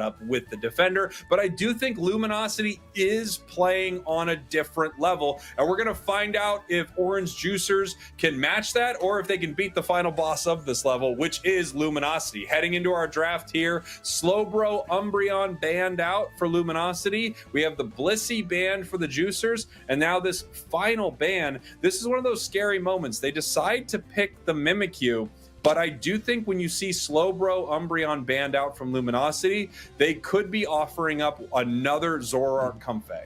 up with the defender, but I do think Luminosity is playing on a different level, and we're going to find out if Orange Juicers can match that or if they can beat the final boss of this level, which is Luminosity. Heading into our draft here, Slowbro Umbreon banned out for Luminosity. We have the Blissey banned for the Juicers, and now this final ban. This is one of those scary moments. They decide to pick the Mimikyu, but I do think when you see Slowbro Umbreon banned out from Luminosity, they could be offering up another Zoroark Comfey.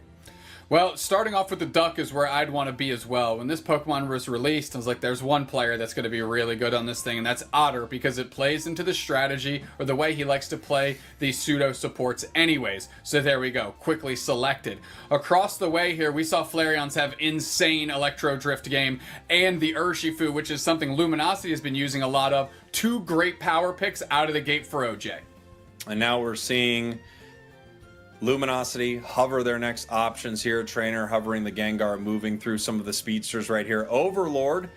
Well, starting off with the Duck is where I'd want to be as well. When this Pokemon was released, I was like, there's one player that's going to be really good on this thing, and that's Otter, because it plays into the strategy or the way he likes to play these pseudo supports anyways. So there we go, quickly selected. Across the way here, we saw Flareons have insane Electro Drift game, and the Urshifu, which is something Luminosity has been using a lot of. Two great power picks out of the gate for OJ. And now we're seeing Luminosity hover their next options here. Trainer hovering the Gengar, moving through some of the speedsters right here. Overlord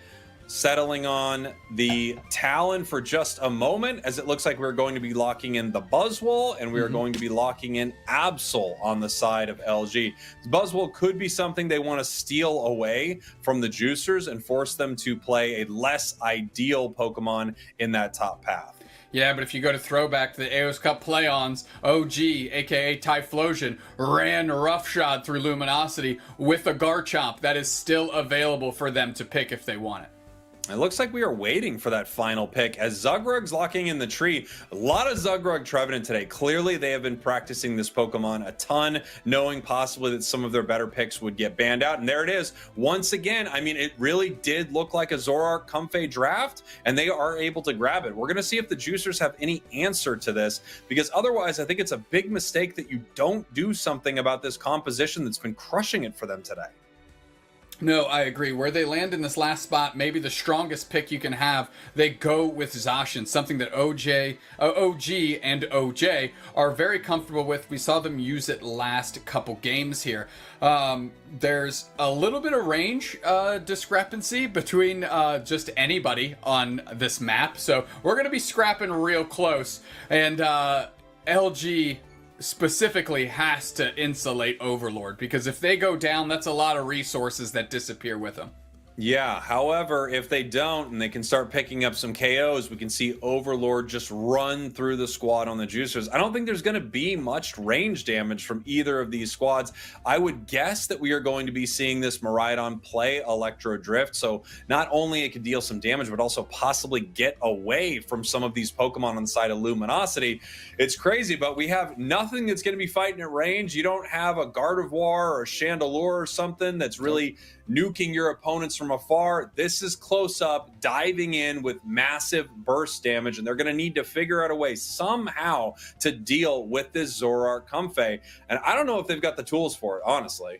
settling on the Talon for just a moment, as it looks like we're going to be locking in the Buzzwole, and we are going to be locking in Absol on the side of LG. Buzzwole could be something they want to steal away from the Juicers and force them to play a less ideal Pokemon in that top path. Yeah, but if you go to throwback to the AOS Cup play-ons, OG, aka Typhlosion, ran roughshod through Luminosity with a Garchomp that is still available for them to pick if they want it. It looks like we are waiting for that final pick as Zugrug's locking in the tree. A lot of Zugrug Trevenant today. Clearly, they have been practicing this Pokemon a ton, knowing possibly that some of their better picks would get banned out. And there it is. Once again, I mean, it really did look like a Zoroark Comfey draft, and they are able to grab it. We're going to see if the Juicers have any answer to this, because otherwise, I think it's a big mistake that you don't do something about this composition that's been crushing it for them today. No, I agree. Where they land in this last spot, maybe the strongest pick you can have, they go with Zacian, something that OG and OJ are very comfortable with. We saw them use it last couple games here. There's a little bit of range discrepancy between just anybody on this map, so we're going to be scrapping real close, and LG specifically has to insulate Overlord, because if they go down, that's a lot of resources that disappear with them. Yeah, however, if they don't and they can start picking up some KOs, we can see Overlord just run through the squad on the Juicers. I don't think there's going to be much range damage from either of these squads. I would guess that we are going to be seeing this Miraidon play Electro Drift, so not only it could deal some damage, but also possibly get away from some of these Pokemon on the side of Luminosity. It's crazy, but we have nothing that's going to be fighting at range. You don't have a Gardevoir or a Chandelure or something that's really nuking your opponents from afar. This is close up, diving in with massive burst damage, and they're going to need to figure out a way somehow to deal with this Zoroark Comfey. And I don't know if they've got the tools for it, honestly.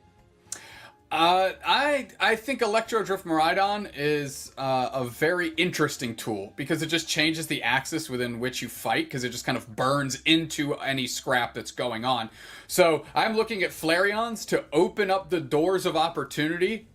I think Electro Drift Miraidon is a very interesting tool, because it just changes the axis within which you fight, because it just kind of burns into any scrap that's going on. So I'm looking at Flareons to open up the doors of opportunity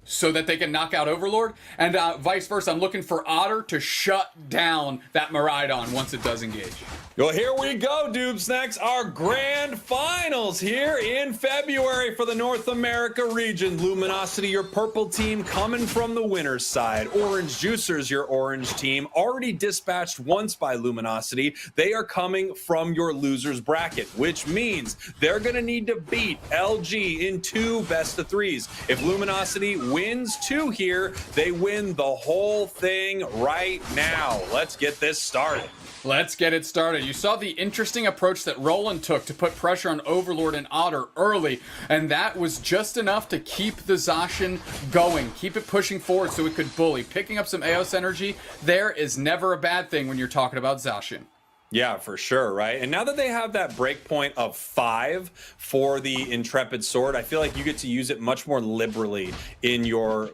so that they can knock out Overlord, and vice versa. I'm looking for Otter to shut down that Miraidon once it does engage. Well, here we go, Dupes. Next, our grand finals here in February for the North America region. Luminosity, your purple team, coming from the winner's side. Orange Juicers, your orange team, already dispatched once by Luminosity. They are coming from your loser's bracket, which means they're going to need to beat LG in 2 best-of-3s. If Luminosity wins 2 here, they win the whole thing right now. Let's get this started. Let's get it started. You saw the interesting approach that Roland took to put pressure on Overlord and Otter early, and that was just enough to keep the Zacian going, keep it pushing forward so it could bully. Picking up some Eos energy there is never a bad thing when you're talking about Zacian. Yeah, for sure, right? And now that they have that breakpoint of 5 for the Intrepid Sword, I feel like you get to use it much more liberally in your,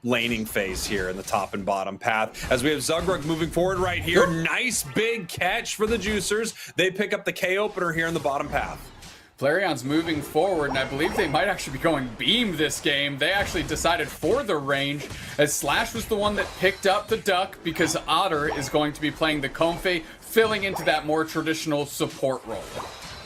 laning phase here in the top and bottom path. As we have Zugrug moving forward right here. Nice big catch for the Juicers. They pick up the K opener here in the bottom path. Flareon's moving forward, and I believe they might actually be going beam this game. They actually decided for the range, as Slash was the one that picked up the duck because Otter is going to be playing the Comfey, filling into that more traditional support role.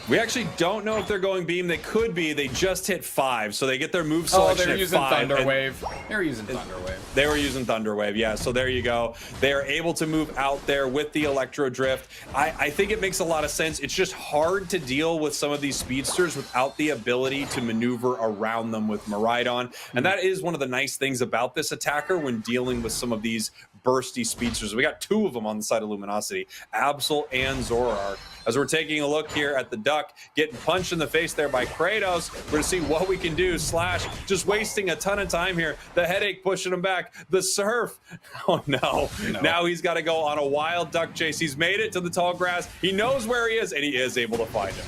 We actually don't know if they're going beam. They could be. They just hit 5, so they get their move selection they're at using 5. Thunderwave. They're using Thunderwave. They were using Thunderwave, yeah. So there you go. They are able to move out there with the Electro Drift. I think it makes a lot of sense. It's just hard to deal with some of these speedsters without the ability to maneuver around them with Miraidon. And that is one of the nice things about this attacker when dealing with some of these bursty speedsters. We got 2 of them on the side of Luminosity, Absol and Zoroark. As we're taking a look here at the duck, getting punched in the face there by Kratos, we're going to see what we can do. Slash just wasting a ton of time here. The headache pushing him back. The surf. Oh, no. Now he's got to go on a wild duck chase. He's made it to the tall grass. He knows where he is, and he is able to find him.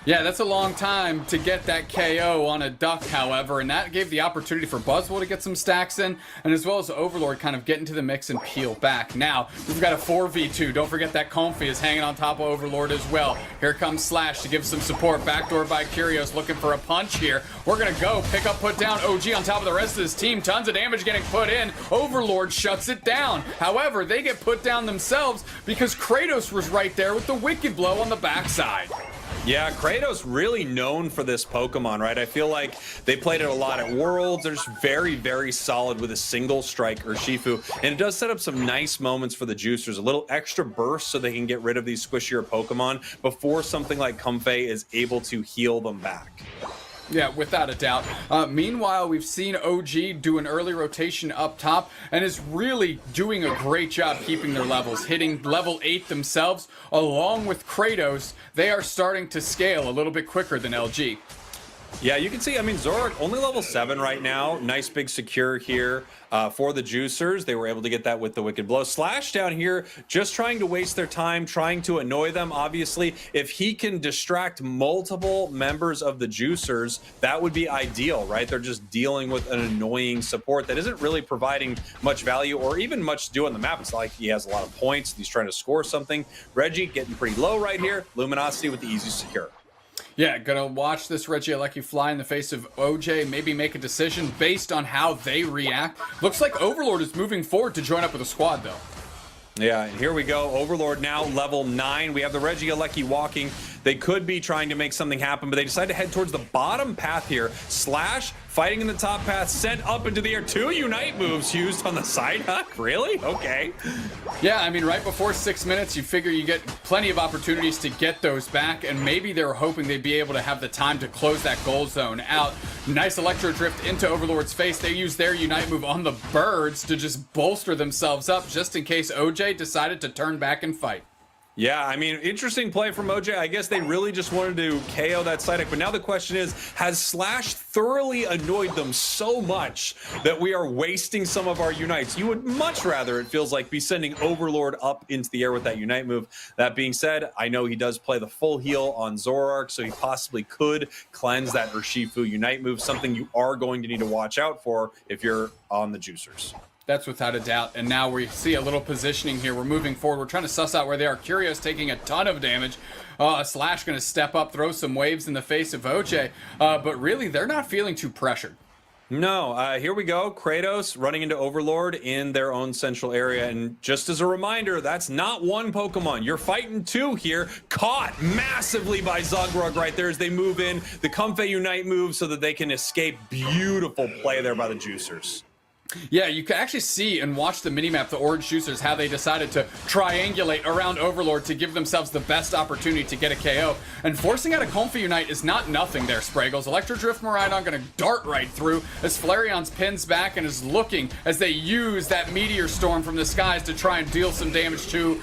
Yeah, that's a long time to get that KO on a duck, however, and that gave the opportunity for Buzzwole to get some stacks in, and as well as Overlord kind of get into the mix and peel back. Now, we've got a 4v2. Don't forget that Comfey is hanging on top of Overlord as well. Here comes Slash to give some support. Backdoor by Curios looking for a punch here. We're going to go pick up, put down OG on top of the rest of this team. Tons of damage getting put in. Overlord shuts it down. However, they get put down themselves because Kratos was right there with the Wicked Blow on the backside. Yeah, Kratos really known for this Pokemon, right? I feel like they played it a lot at Worlds. They're just very, very solid with a single strike Urshifu. And it does set up some nice moments for the Juicers. A little extra burst so they can get rid of these squishier Pokemon before something like Comfey is able to heal them back. Yeah, without a doubt. Meanwhile, we've seen OG do an early rotation up top and is really doing a great job keeping their levels, hitting level 8 themselves. Along with Kratos, they are starting to scale a little bit quicker than LG. Yeah, you can see, I mean, Zoroark only level 7 right now. Nice big secure here for the Juicers. They were able to get that with the Wicked Blow. Slash down here, just trying to waste their time, trying to annoy them. Obviously, if he can distract multiple members of the Juicers, that would be ideal, right? They're just dealing with an annoying support that isn't really providing much value or even much to do on the map. It's not like he has a lot of points. He's trying to score something. Reggie getting pretty low right here. Luminosity with the easy secure. Yeah, gonna watch this Regieleki fly in the face of OJ, maybe make a decision based on how they react. Looks like Overlord is moving forward to join up with a squad, though. Yeah, and here we go. Overlord now level 9. We have the Regieleki walking. They could be trying to make something happen, but they decide to head towards the bottom path here. Slash fighting in the top path, sent up into the air. 2 Unite moves used on the side huck. Really? Okay. Yeah, I mean, right before 6 minutes, you figure you get plenty of opportunities to get those back, and maybe they were hoping they'd be able to have the time to close that goal zone out. Nice Electro Drift into Overlord's face. They use their Unite move on the birds to just bolster themselves up just in case OJ decided to turn back and fight. Yeah, I mean, interesting play from OJ. I guess they really just wanted to KO that Psyduck. But now the question is, has Slash thoroughly annoyed them so much that we are wasting some of our Unites? You would much rather, it feels like, be sending Overlord up into the air with that Unite move. That being said, I know he does play the full heal on Zoroark, so he possibly could cleanse that Urshifu Unite move, something you are going to need to watch out for if you're on the Juicers. That's without a doubt. And now we see a little positioning here. We're moving forward. We're trying to suss out where they are. Curious taking a ton of damage. Slash going to step up, throw some waves in the face of OJ. But really, they're not feeling too pressured. No, here we go. Kratos running into Overlord in their own central area. And just as a reminder, that's not one Pokemon. You're fighting 2 here. Caught massively by Zugrug right there as they move in. The Comfey Unite move so that they can escape. Beautiful play there by the Juicers. Yeah, you can actually see and watch the minimap, the Orange Juicers, how they decided to triangulate around Overlord to give themselves the best opportunity to get a KO. And forcing out a Comfey Unite is not nothing there, Spraggles. Electro Drift Miraidon going to dart right through as Flareon's pins back and is looking as they use that Meteor Storm from the skies to try and deal some damage to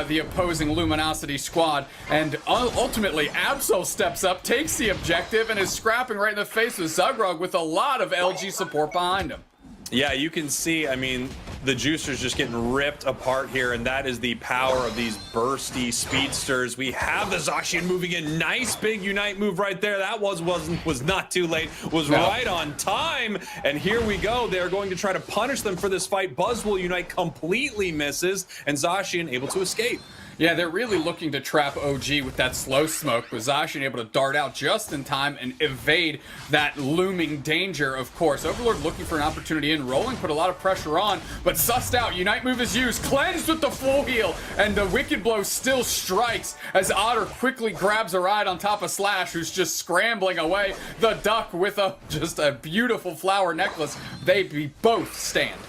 the opposing Luminosity squad. And ultimately, Absol steps up, takes the objective, and is scrapping right in the face of Zugrug with a lot of LG support behind him. Yeah, you can see, I mean, the Juicers just getting ripped apart here, and that is the power of these bursty speedsters. We have the Zacian moving in. Nice big Unite move right there. That was not too late, was right on time. And here we go. They're going to try to punish them for this fight. Buzzwole Unite completely misses, and Zacian able to escape. Yeah, they're really looking to trap OG with that slow smoke, with Zacian able to dart out just in time and evade that looming danger, of course. Overlord looking for an opportunity in. Rolling put a lot of pressure on, but sussed out. Unite move is used. Cleansed with the full heal, and the Wicked Blow still strikes as Otter quickly grabs a ride on top of Slash, who's just scrambling away. The Duck with just a beautiful flower necklace. They both stand.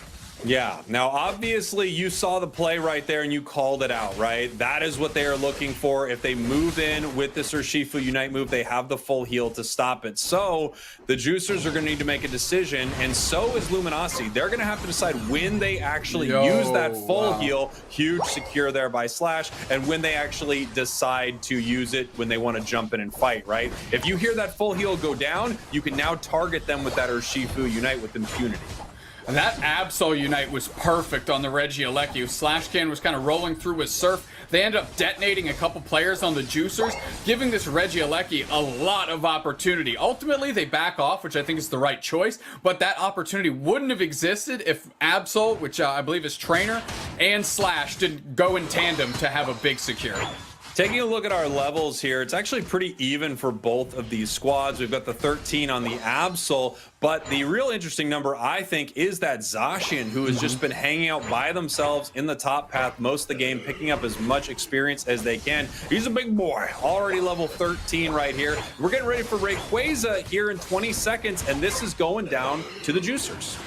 Yeah, now obviously you saw the play right there and you called it out, right? That is what they are looking for. If they move in with this Urshifu Unite move, they have the full heal to stop it. So the Juicers are going to need to make a decision, and so is Luminosity. They're going to have to decide when they actually use that full heal, huge secure there by Slash, and when they actually decide to use it when they want to jump in and fight, right? If you hear that full heal go down, you can now target them with that Urshifu Unite with impunity. And that Absol Unite was perfect on the Regieleki. Slashcan was kind of rolling through with Surf. They ended up detonating a couple players on the Juicers, giving this Regieleki a lot of opportunity. Ultimately, they back off, which I think is the right choice, but that opportunity wouldn't have existed if Absol, which I believe is Trainer, and Slash didn't go in tandem to have a big security. Taking a look at our levels here, it's actually pretty even for both of these squads. We've got the 13 on the Absol, but the real interesting number, I think, is that Zacian, who has just been hanging out by themselves in the top path most of the game, picking up as much experience as they can. He's a big boy, already level 13 right here. We're getting ready for Rayquaza here in 20 seconds, and this is going down to the Juicers.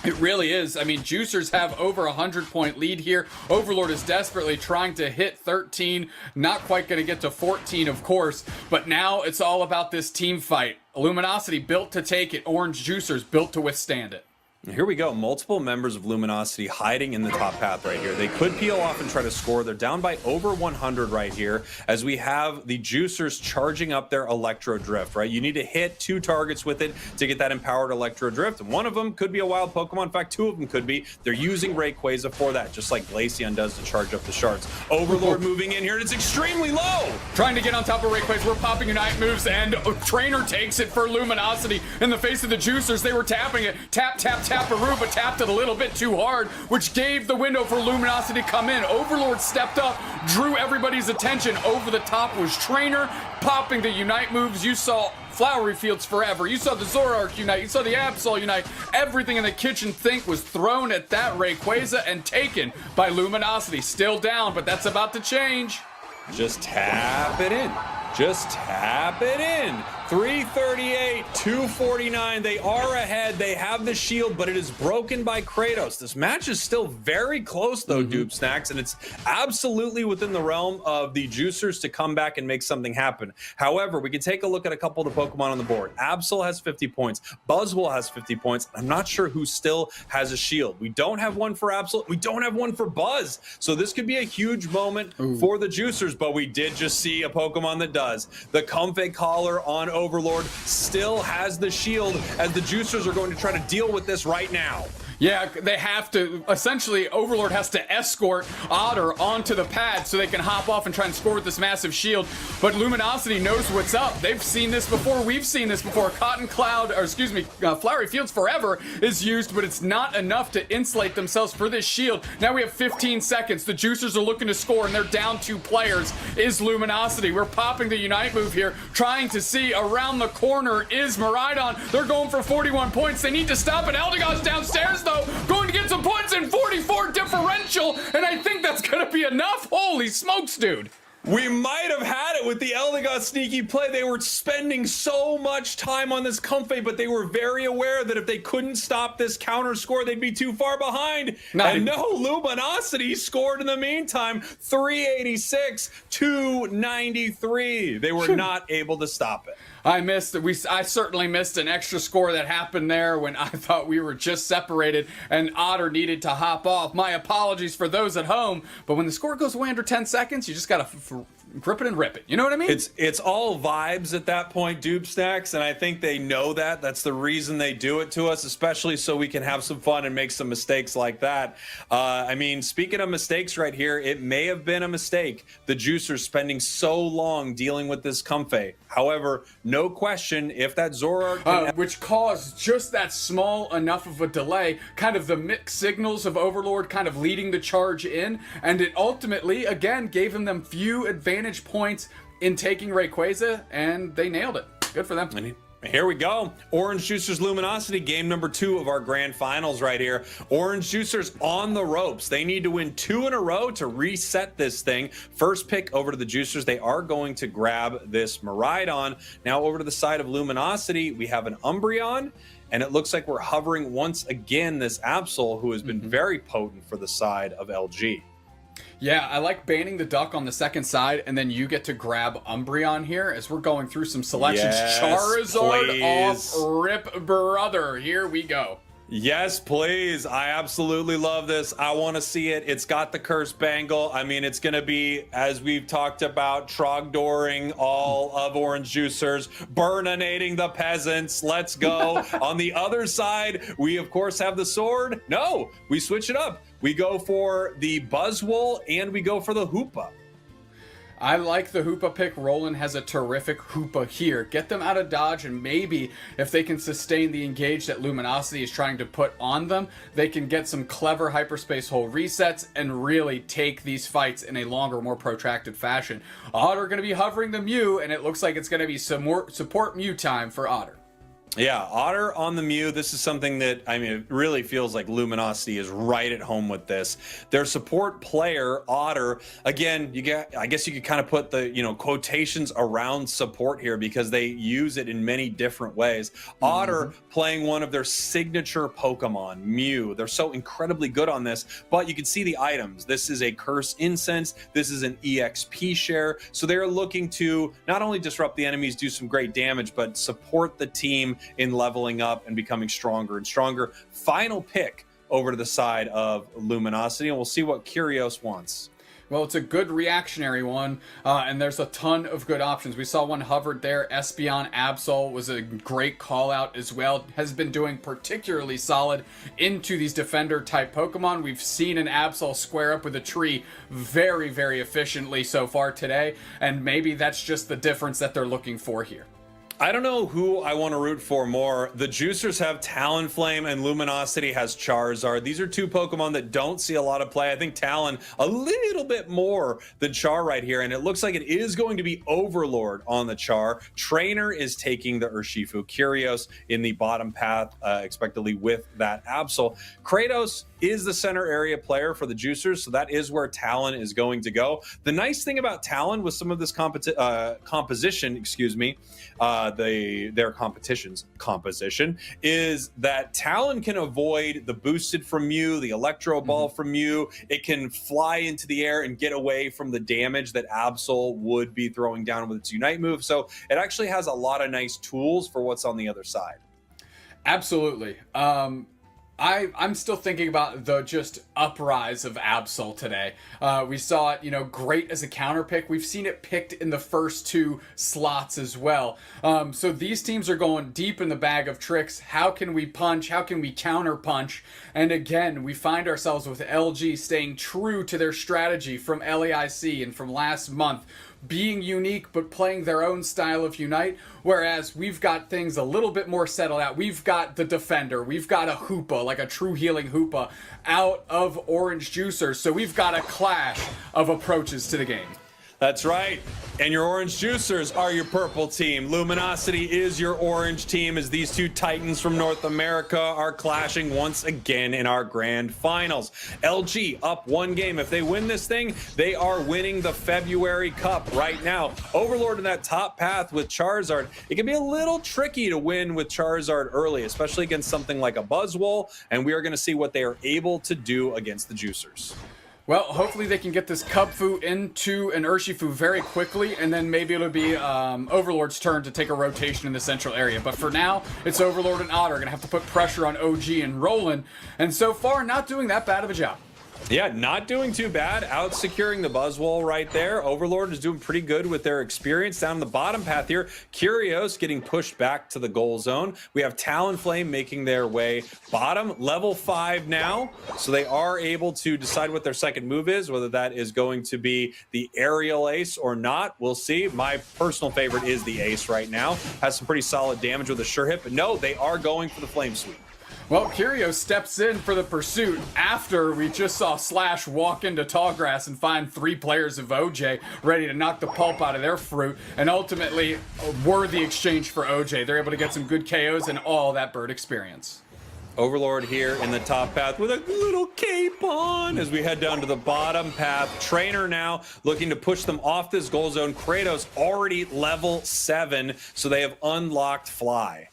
It really is. I mean, Juicers have over a 100-point lead here. Overlord is desperately trying to hit 13. Not quite going to get to 14, of course. But now it's all about this team fight. Luminosity built to take it. Orange Juicers built to withstand it. Here we go. Multiple members of Luminosity hiding in the top path right here. They could peel off and try to score. They're down by over 100 right here as we have the Juicers charging up their Electro Drift, right? You need to hit 2 targets with it to get that empowered Electro Drift. And one of them could be a wild Pokemon. In fact, 2 of them could be. They're using Rayquaza for that, just like Glaceon does to charge up the shards. Overlord moving in here, and it's extremely low. Trying to get on top of Rayquaza. We're popping Unite moves, and Trainer takes it for Luminosity. In the face of the Juicers, they were tapping it. Tap, tap, Taparoo, but tapped it a little bit too hard, which gave the window for Luminosity to come in. Overlord stepped up, drew everybody's attention. Over the top was Trainer, popping the Unite moves. You saw Flowery Fields Forever. You saw the Zoroark Unite. You saw the Absol Unite. Everything in the kitchen sink was thrown at that Rayquaza and taken by Luminosity. Still down, but that's about to change. Just tap it in. Just tap it in. 338, 249. They are ahead. They have the shield, but it is broken by Kratos. This match is still very close, though, Dupe Snacks, and it's absolutely within the realm of the Juicers to come back and make something happen. However, we can take a look at a couple of the Pokemon on the board. Absol has 50 points. Buzzwole has 50 points. I'm not sure who still has a shield. We don't have one for Absol. We don't have one for Buzz. So this could be a huge moment for the Juicers, but we did just see a Pokemon that does. The Comfey Collar on Overlord still has the shield as the Juicers are going to try to deal with this right now. Yeah, they have to, essentially, Overlord has to escort Otter onto the pad so they can hop off and try and score with this massive shield. But Luminosity knows what's up. They've seen this before. We've seen this before. Cotton Cloud, or excuse me, Flowery Fields Forever is used, but it's not enough to insulate themselves for this shield. Now we have 15 seconds. The Juicers are looking to score, and they're down 2 players. Is Luminosity. We're popping the Unite move here, trying to see around the corner is Miraidon. They're going for 41 points. They need to stop it. Eldegoss downstairs, though, going to get some points in 44 differential, and I think that's going to be enough. Holy smokes, dude. We might have had it with the Eldegoss sneaky play. They were spending so much time on this Comfey, but they were very aware that if they couldn't stop this counter score, they'd be too far behind. And no, Luminosity scored in the meantime. 386, 293. They were not able to stop it. I certainly missed an extra score that happened there when I thought we were just separated and Otter needed to hop off. My apologies for those at home, but when the score goes away under 10 seconds, you just gotta grip it and rip it. You know what I mean? It's all vibes at that point, Dupe Snacks, and I think they know that. That's the reason they do it to us, especially so we can have some fun and make some mistakes like that. I mean, speaking of mistakes right here, it may have been a mistake. The Juicers spending so long dealing with this Comfey. However, no question, if that Zoroark... which caused just that small enough of a delay, kind of the mixed signals of Overlord kind of leading the charge in, and it ultimately, again, gave them few advantage points in taking Rayquaza, and they nailed it. Good for them. Here we go. Orange Juicers Luminosity, game number 2 of our grand finals right here. Orange Juicers on the ropes. They need to win 2 in a row to reset this thing. First pick over to the Juicers. They are going to grab this Miraidon. Now over to the side of Luminosity, we have an Umbreon, and it looks like we're hovering once again this Absol, who has been very potent for the side of LG. Yeah, I like banning the duck on the second side, and then you get to grab Umbreon here as we're going through some selections. Yes, Charizard please. off Rip Brother. Here we go. Yes, please. I absolutely love this. I want to see it. It's got the curse bangle. I mean, it's going to be, as we've talked about, Trogdoring all of Orange Juicers, burninating the peasants. Let's go. On the other side, we, of course, have the sword. No, we switch it up. We go for the Buzzwole, and we go for the Hoopa. I like the Hoopa pick. Roland has a terrific Hoopa here. Get them out of dodge, and maybe if they can sustain the engage that Luminosity is trying to put on them, they can get some clever hyperspace hole resets and really take these fights in a longer, more protracted fashion. Otter going to be hovering the Mew, and it looks like it's going to be some more support Mew time for Otter. Yeah, Otter on the Mew. This is something that, I mean, it really feels like Luminosity is right at home with this. Their support player, Otter, again, I guess you could kind of put the, quotations around support here because they use it in many different ways. Otter playing one of their signature Pokemon, Mew. They're so incredibly good on this, but you can see the items. This is a Curse Incense. This is an EXP share. So they're looking to not only disrupt the enemies, do some great damage, but support the team in leveling up and becoming stronger and stronger. Final pick over to the side of Luminosity, and we'll see what Curios wants. Well, it's a good reactionary one, and there's a ton of good options. We saw one hovered there. Espeon Absol was a great call out as well. Has been doing particularly solid into these defender-type Pokemon. We've seen an Absol square up with a tree very, very efficiently so far today, and maybe that's just the difference that they're looking for here. I don't know who I want to root for more. The Juicers have Talonflame and Luminosity has Charizard. These are two Pokemon that don't see a lot of play. I think Talon a little bit more than Char right here, and it looks like it is going to be Overlord on the Char. Trainer is taking the Urshifu. Curios in the bottom path, expectedly with that Absol. Kratos is the center area player for the Juicers, so that is where Talon is going to go. The nice thing about Talon with some of this composition, their competition's composition, is that Talon can avoid the boosted from Mew, the Electro Ball from Mew. It can fly into the air and get away from the damage that Absol would be throwing down with its Unite move. So it actually has a lot of nice tools for what's on the other side. Absolutely. I'm still thinking about the just uprise of Absol today. We saw it, great as a counter pick. We've seen it picked in the first 2 slots as well. So these teams are going deep in the bag of tricks. How can we punch? How can we counter punch? And again, we find ourselves with LG staying true to their strategy from LAIC and from last month, being unique but playing their own style of Unite, whereas we've got things a little bit more settled out. We've got the Defender, we've got a Hoopa, like a true healing Hoopa, out of Orange Juicers, so we've got a clash of approaches to the game. That's right. And your Orange Juicers are your purple team. Luminosity is your orange team as these two titans from North America are clashing once again in our grand finals. LG up 1 game. If they win this thing, they are winning the February Cup right now. Overlord in that top path with Charizard. It can be a little tricky to win with Charizard early, especially against something like a Buzzwole, and we are going to see what they are able to do against the Juicers. Well, hopefully they can get this Cubfu into an Urshifu very quickly, and then maybe it'll be Overlord's turn to take a rotation in the central area. But for now, it's Overlord and Otter going to have to put pressure on OG and Roland, and so far not doing that bad of a job. Yeah, not doing too bad. Out securing the Buzzwole right there. Overlord is doing pretty good with their experience. Down the bottom path here, Curios getting pushed back to the goal zone. We have Talonflame making their way bottom, level 5 now. So they are able to decide what their second move is, whether that is going to be the aerial ace or not. We'll see. My personal favorite is the ace right now. Has some pretty solid damage with a sure hit, but no, they are going for the flame sweep. Well, Curios steps in for the pursuit after we just saw Slash walk into Tallgrass and find 3 players of OJ ready to knock the pulp out of their fruit, and ultimately a worthy exchange for OJ. They're able to get some good KOs and all that bird experience. Overlord here in the top path with a little cape on as we head down to the bottom path. Trainer now looking to push them off this goal zone. Kratos already level 7, so they have unlocked Fly.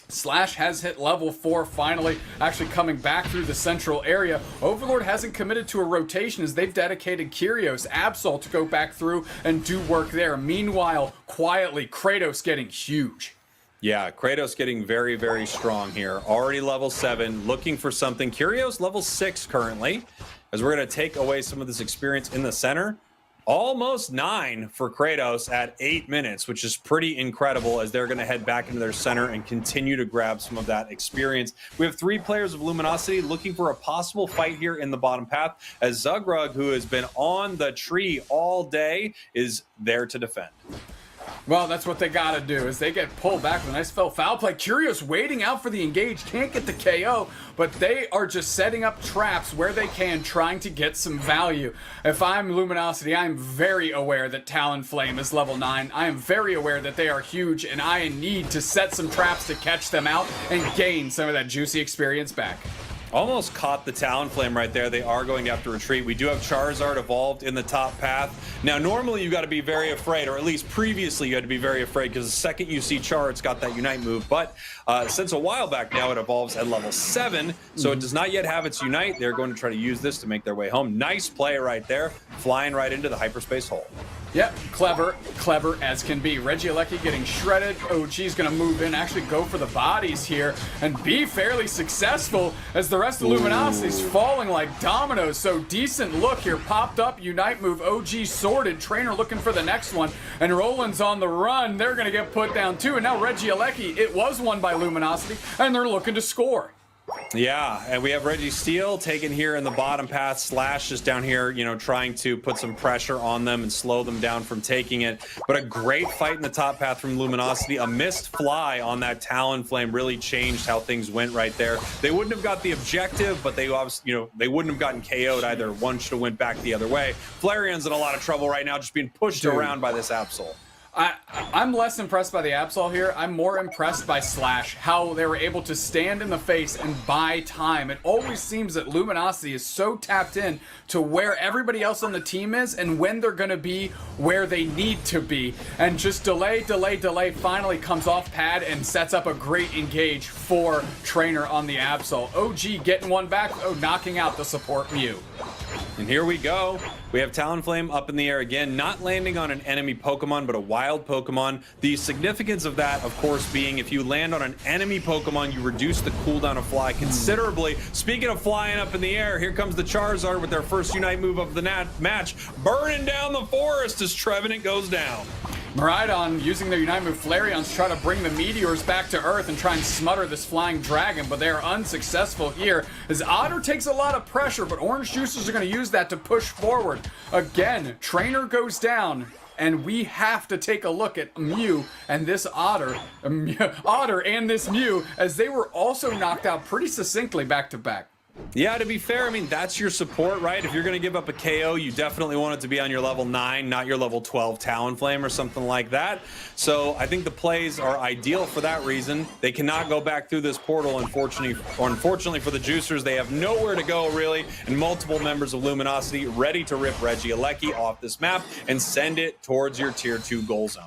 Slash has hit level 4 finally, actually coming back through the central area. Overlord hasn't committed to a rotation as they've dedicated Curios, Absol to go back through and do work there. Meanwhile, quietly, Kratos getting huge. Yeah, Kratos getting very, very strong here. Already level 7, looking for something. Curios level 6 currently, as we're going to take away some of this experience in the center. Almost 9 for Kratos at 8 minutes, which is pretty incredible as they're going to head back into their center and continue to grab some of that experience. We have 3 players of Luminosity looking for a possible fight here in the bottom path as Zugrug, who has been on the tree all day, is there to defend. Well, that's what they gotta do, is they get pulled back with a nice foul play. Curios waiting out for the engage, can't get the KO, but they are just setting up traps where they can, trying to get some value. If I'm Luminosity, I'm very aware that Talonflame is level 9. I am very aware that they are huge, and I need to set some traps to catch them out and gain some of that juicy experience back. Almost caught the Talonflame right there. They are going to have to retreat. We do have Charizard evolved in the top path. Now, normally you got to be very afraid, or at least previously you had to be very afraid, because the second you see Char, it's got that Unite move. But since a while back now, it evolves at level 7, so it does not yet have its Unite. They're going to try to use this to make their way home. Nice play right there, flying right into the hyperspace hole. Yep, clever as can be. Regieleki getting shredded. OG's gonna move in, actually go for the bodies here, and be fairly successful as the rest of Luminosity's falling like dominoes. So decent look here, popped up, Unite move, OG sorted, Trainer looking for the next one, and Roland's on the run. They're gonna get put down too, and now Regieleki, it was won by Luminosity, and they're looking to score. Yeah, and we have Reggie Steele taken here in the bottom path. Slash is down here, you know, trying to put some pressure on them and slow them down from taking it. But a great fight in the top path from Luminosity. A missed fly on that Talonflame really changed how things went right there. They wouldn't have got the objective, but they obviously, you know, they wouldn't have gotten KO'd either. One should have went back the other way. Flareon's in a lot of trouble right now, just being pushed around by this Absol. I'm less impressed by the Absol here. I'm more impressed by Slash, how they were able to stand in the face and buy time. It always seems that Luminosity is so tapped in to where everybody else on the team is and when they're going to be where they need to be. And just delay, finally comes off pad and sets up a great engage for Trainer on the Absol. OG getting one back, knocking out the support Mew. And here we go. We have Talonflame up in the air again, not landing on an enemy Pokemon, but a wild Pokemon. The significance of that, of course, being if you land on an enemy Pokemon, you reduce the cooldown of Fly considerably. Speaking of flying up in the air, here comes the Charizard with their first Unite move of the match, burning down the forest as Trevenant goes down. Miraidon using their Unite move, Flareons try to bring the meteors back to Earth and try and smother this flying dragon, but they are unsuccessful here as Otter takes a lot of pressure, but Orange Juicers are going to use that to push forward. Again, Trainer goes down, and we have to take a look at Mew and this Otter and this Mew, as they were also knocked out pretty succinctly back to back. Yeah, to be fair, I mean, that's your support, right? If you're going to give up a KO, you definitely want it to be on your level 9, not your level 12 Talonflame or something like that. So I think the plays are ideal for that reason. They cannot go back through this portal, unfortunately for the Juicers. They have nowhere to go, really, and multiple members of Luminosity ready to rip Regieleki off this map and send it towards your Tier 2 goal zone.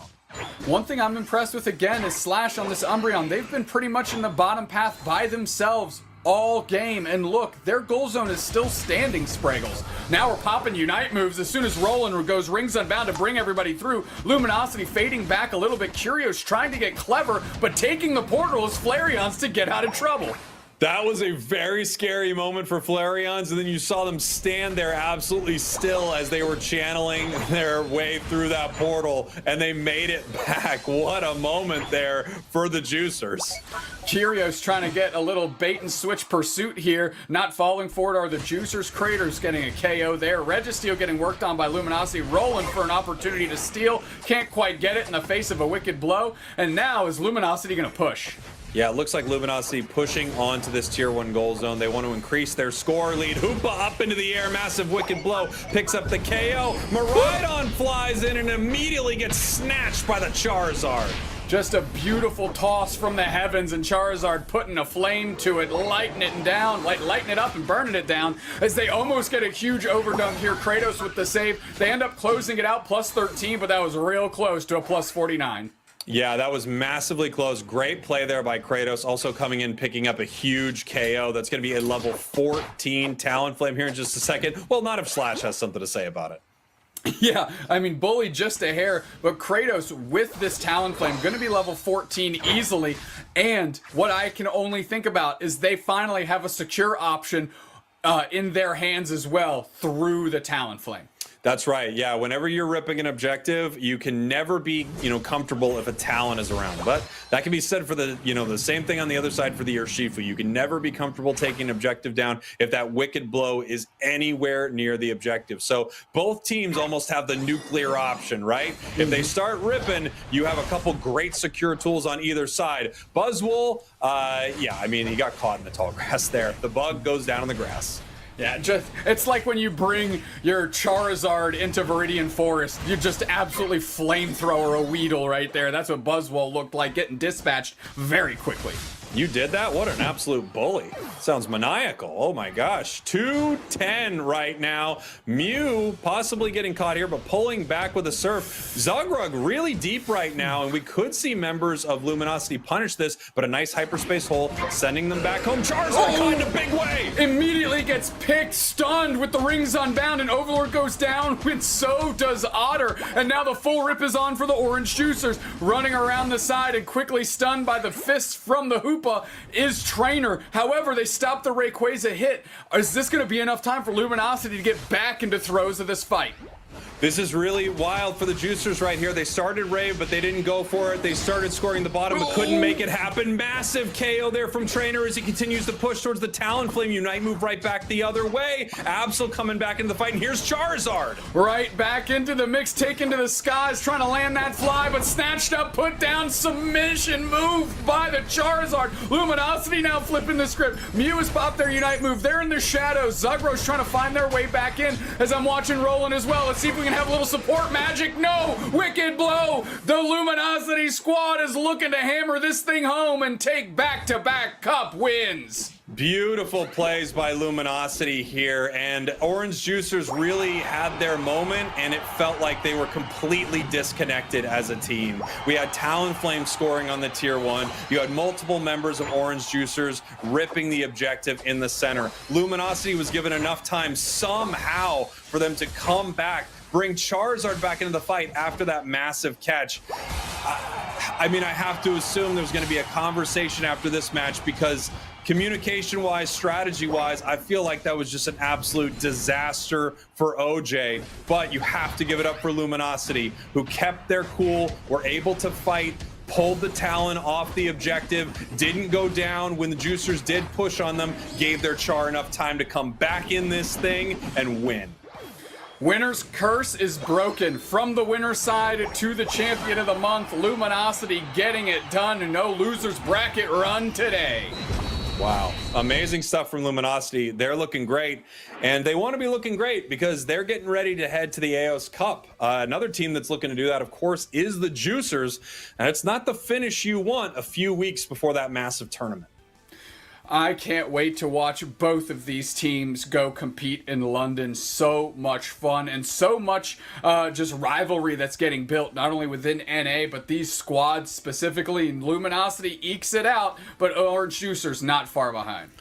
One thing I'm impressed with, again, is Slash on this Umbreon. They've been pretty much in the bottom path by themselves all game, and look, their goal zone is still standing, Spraggles. Now we're popping Unite moves as soon as Roland goes Rings Unbound to bring everybody through. Luminosity fading back a little bit. Curios trying to get clever, but taking the portal is Flareons to get out of trouble. That was a very scary moment for Flareons, and then you saw them stand there absolutely still as they were channeling their way through that portal, and they made it back. What a moment there for the Juicers. Cheerios trying to get a little bait and switch pursuit here. Not falling for it are the Juicers. Craters getting a KO there. Registeel getting worked on by Luminosity. Rolling for an opportunity to steal. Can't quite get it in the face of a wicked blow. And now is Luminosity going to push? Yeah, it looks like Luminosity pushing onto this tier 1 goal zone. They want to increase their score lead. Hoopa up into the air, massive wicked blow, picks up the KO. Miraidon flies in and immediately gets snatched by the Charizard. Just a beautiful toss from the heavens, and Charizard putting a flame to it, lighting it down, lighting it up and burning it down as they almost get a huge overdunk here. Kratos with the save. They end up closing it out plus 13, but that was real close to a plus 49. Yeah, that was massively close. Great play there by Kratos. Also coming in, picking up a huge KO. That's going to be a level 14 Talonflame here in just a second. Well, not if Slash has something to say about it. Yeah, I mean, Bully just a hair, but Kratos with this Talonflame going to be level 14 easily. And what I can only think about is they finally have a secure option in their hands as well through the Talonflame. That's right. Yeah, whenever you're ripping an objective, you can never be, comfortable if a Talon is around. But that can be said for the, the same thing on the other side for the Urshifu. You can never be comfortable taking an objective down if that wicked blow is anywhere near the objective. So both teams almost have the nuclear option, right? If they start ripping, you have a couple great secure tools on either side. Buzzwole, he got caught in the tall grass there. The bug goes down in the grass. Yeah, it's like when you bring your Charizard into Viridian Forest, you just absolutely flamethrower a Weedle right there. That's what Buzzwole looked like, getting dispatched very quickly. You did that? What an absolute bully. Sounds maniacal. Oh my gosh. 210 right now. Mew possibly getting caught here, but pulling back with a surf. Zugrug really deep right now, and we could see members of Luminosity punish this, but a nice hyperspace hole sending them back home. Charizard caught in a big way. Immediately gets picked, stunned with the rings unbound, and Overlord goes down, and so does Otter. And now the full rip is on for the Orange Juicers, running around the side and quickly stunned by the fists from the Hoopa is Trainer. However, they stopped the Rayquaza hit. Is this going to be enough time for Luminosity to get back into throes of this fight? This is really wild for the Juicers right here. They started Rave, but they didn't go for it. They started scoring the bottom, but couldn't make it happen. Massive KO there from Trainer as he continues to push towards the Talonflame. Unite move right back the other way. Absol coming back into the fight, and here's Charizard. Right back into the mix, taken to the skies, trying to land that fly, but snatched up, put down, submission move by the Charizard. Luminosity now flipping the script. Mew has popped their Unite move. They're in the shadows. Zugro's trying to find their way back in as I'm watching Roland as well. Let's see if we can have a little support magic. No! Wicked blow! The Luminosity squad is looking to hammer this thing home and take back-to-back cup wins. Beautiful plays by Luminosity here, and Orange Juicers really had their moment, and it felt like they were completely disconnected as a team. We had Talonflame scoring on the tier 1. You had multiple members of Orange Juicers ripping the objective in the center. Luminosity was given enough time somehow for them to come back, bring Charizard back into the fight after that massive catch. I have to assume there's going to be a conversation after this match because communication-wise, strategy-wise, I feel like that was just an absolute disaster for OJ. But you have to give it up for Luminosity, who kept their cool, were able to fight, pulled the Talon off the objective, didn't go down when the Juicers did push on them, gave their Char enough time to come back in this thing and win. Winner's curse is broken. From the winner side to the champion of the month, Luminosity getting it done. No losers bracket run today. Wow. Amazing stuff from Luminosity. They're looking great, and they want to be looking great because they're getting ready to head to the AOS Cup. Another team that's looking to do that, of course, is the Juicers, and it's not the finish you want a few weeks before that massive tournament. I can't wait to watch both of these teams go compete in London. So much fun and so much just rivalry that's getting built, not only within NA, but these squads specifically. Luminosity ekes it out, but Orange Juicers not far behind.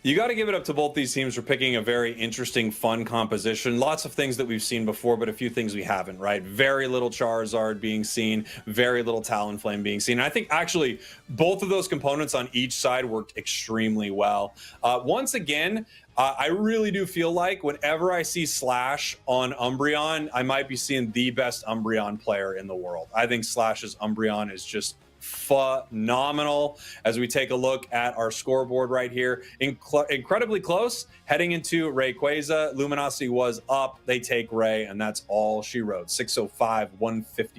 You got to give it up to both these teams for picking a very interesting, fun composition. Lots of things that we've seen before, but a few things we haven't, right? Very little Charizard being seen, very little Talonflame being seen. And I think actually both of those components on each side worked extremely well. Once again, I really do feel like whenever I see Slash on Umbreon, I might be seeing the best Umbreon player in the world. I think Slash's Umbreon is just phenomenal. As we take a look at our scoreboard right here, incredibly close heading into Rayquaza. Luminosity was up, they take Ray, and that's all she wrote. 605, 150.